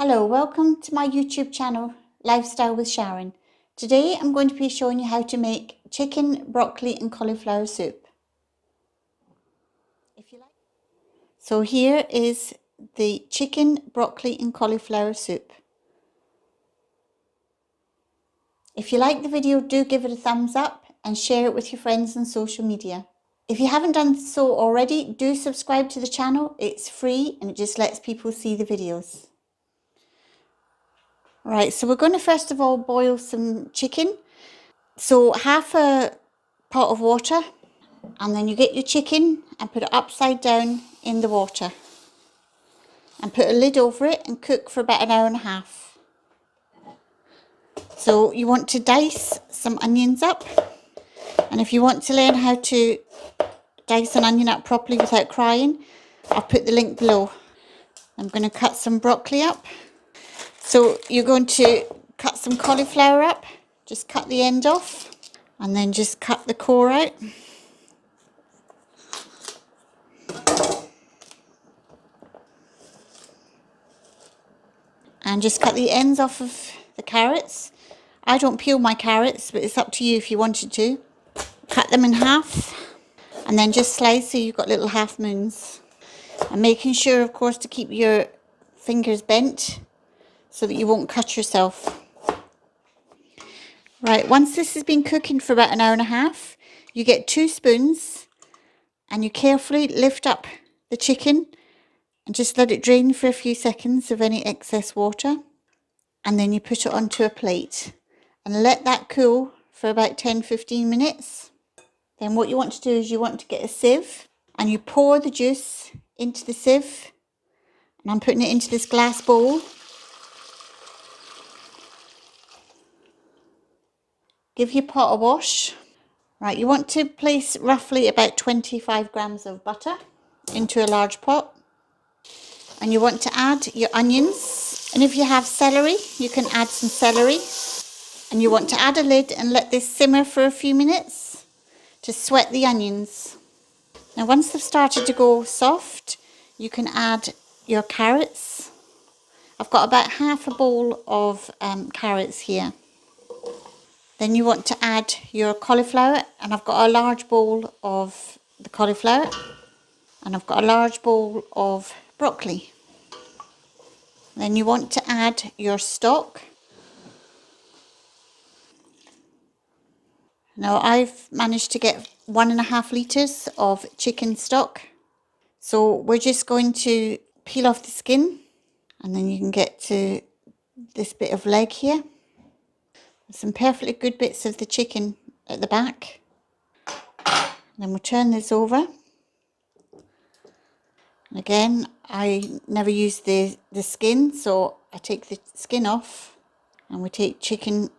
Hello, welcome to my YouTube channel, Lifestyle with Sharon. Today I'm going to be showing you how to make chicken, broccoli and cauliflower soup. So here is the chicken, broccoli and cauliflower soup. If you like the video, do give it a thumbs up and share it with your friends on social media. If you haven't done so already, do subscribe to the channel. It's free and it just lets people see the videos. Right, so we're going to first of all boil some chicken. So half a pot of water, and then you get your chicken and put it upside down in the water and put a lid over it and cook for about an hour and a half. So you want to dice some onions up, and if you want to learn how to dice an onion up properly without crying, I'll put the link below. I'm going to cut some broccoli up. So you're going to cut some cauliflower up, just cut the end off and then just cut the core out. And just cut the ends off of the carrots. I don't peel my carrots, but it's up to you if you wanted to. Cut them in half and then just slice so you've got little half moons. And making sure, of course, to keep your fingers bent so that you won't cut yourself. Right, once this has been cooking for about an hour and a half, you get 2 spoons and you carefully lift up the chicken and just let it drain for a few seconds of any excess water. And then you put it onto a plate and let that cool for about 10-15 minutes. Then what you want to do is you want to get a sieve and you pour the juice into the sieve. And I'm putting it into this glass bowl. Give your pot a wash. Right, you want to place roughly about 25 grams of butter into a large pot. And you want to add your onions. And if you have celery, you can add some celery. And you want to add a lid and let this simmer for a few minutes to sweat the onions. Now once they've started to go soft, you can add your carrots. I've got about half a bowl of carrots here. Then you want to add your cauliflower, and I've got a large bowl of the cauliflower, and I've got a large bowl of broccoli. Then you want to add your stock. Now I've managed to get 1.5 litres of chicken stock. So we're just going to peel off the skin, and then you can get to this bit of leg here. Some perfectly good bits of the chicken at the back. Then we'll turn this over. And again, I never use the skin, so I take the skin off and we take chicken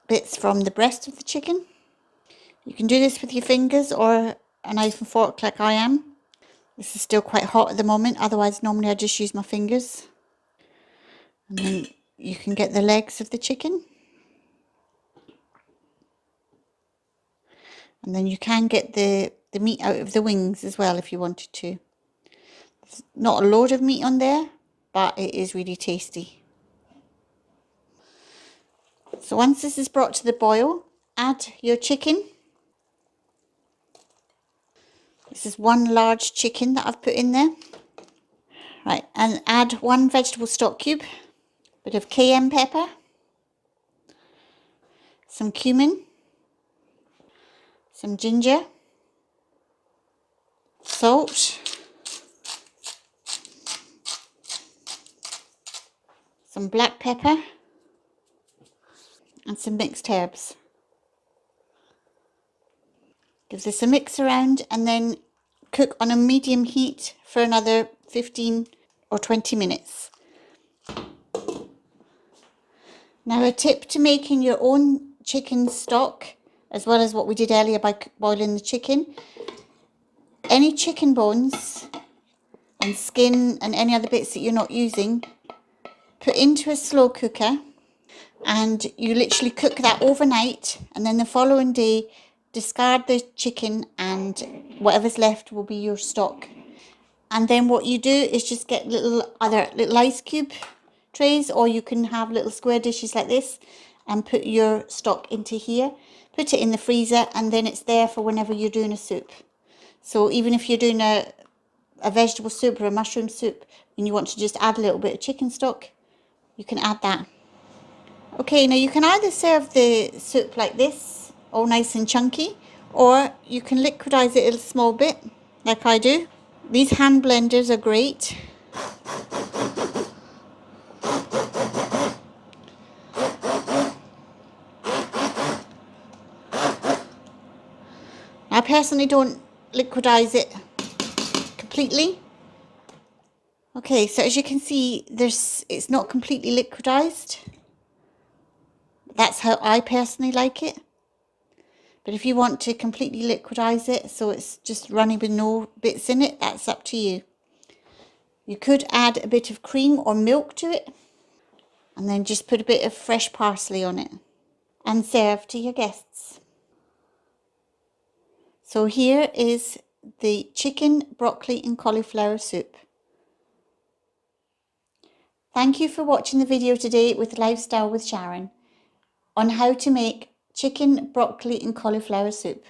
bits from the breast of the chicken. You can do this with your fingers or a knife and fork like I am. This is still quite hot at the moment, otherwise normally I just use my fingers. And then you can get the legs of the chicken. And then you can get the meat out of the wings as well if you wanted to. There's not a load of meat on there, but it is really tasty. So once this is brought to the boil, add your chicken. This is 1 large chicken that I've put in there. Right, and add 1 vegetable stock cube, a bit of cayenne pepper, some cumin, some ginger, salt, some black pepper, and some mixed herbs. Give this a mix around and then cook on a medium heat for another 15 or 20 minutes. Now a tip to making your own chicken stock, as well as what we did earlier by boiling the chicken. Any chicken bones and skin and any other bits that you're not using, put into a slow cooker and you literally cook that overnight, and then the following day discard the chicken and whatever's left will be your stock. And then what you do is just get little ice cube trays, or you can have little square dishes like this and put your stock into here. Put it in the freezer and then it's there for whenever you're doing a soup. So even if you're doing a vegetable soup or a mushroom soup and you want to just add a little bit of chicken stock, you can add that. Okay, now you can either serve the soup like this, all nice and chunky, or you can liquidize it a small bit, like I do. These hand blenders are great. I personally don't liquidize it completely. Okay, so as you can see, it's not completely liquidized. That's how I personally like it. But if you want to completely liquidize it so it's just running with no bits in it, that's up to you. You could add a bit of cream or milk to it and then just put a bit of fresh parsley on it and serve to your guests. So here is the chicken, broccoli and cauliflower soup. Thank you for watching the video today with Lifestyle with Sharon on how to make chicken, broccoli and cauliflower soup.